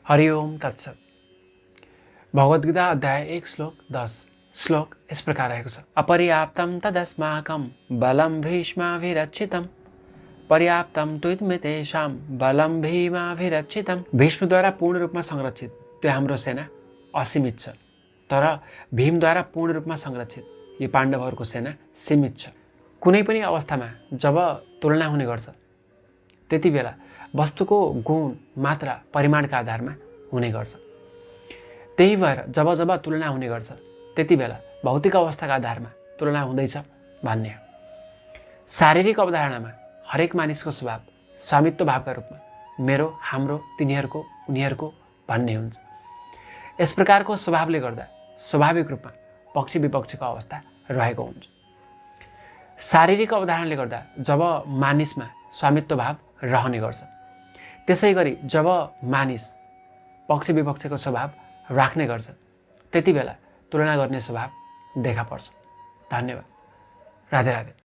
हरि ओम तत्सत। भगवद्गीता अध्याय 1 श्लोक 10 श्लोक इस प्रकार रहेको छ। अपर्याप्तं तदस्माकं बलं भीष्माभिरक्षितं पर्याप्तं तुइतमेतेषां बलं भीमाभिरक्षितं। भीष्मद्वारा पूर्ण रूपमा संरक्षित त्यो हाम्रो सेना असीमित छ, तर भीमद्वारा पूर्ण रूपमा संरक्षित यो पाण्डवहरूको सेना सीमित छ। कुनै पनि अवस्थामा जब तुलना हुने गर्छ त्यति बेला वस्तुको गुण, मात्रा, परिमाणका आधारमा हुने गर्छ। त्यही भएर जब जब तुलना हुने गर्छ त्यति बेला भौतिक अवस्थाका आधारमा तुलना हुँदैछ भन्ने हो। शारीरिक अवधारणामा हरेक मानिसको स्वभाव स्वामित्व भावका रूपमा मेरो, हाम्रो, तिनीहरूको, उनीहरूको भन्ने हुन्छ। यस प्रकारको स्वभावले गर्दा स्वाभाविक रूपमा पक्ष विपक्षको अवस्था रहेको हुन्छ। शारीरिक अवधारणाले गर्दा जब मानिसमा स्वामित्व भाव रहने गर्छ, त्यसै गरी जब मानिस पक्ष विपक्षको स्वभाव राख्ने गर्छ त्यति बेला तुलना गर्ने स्वभाव देखा पर्छ। धन्यवाद। राधे राधे।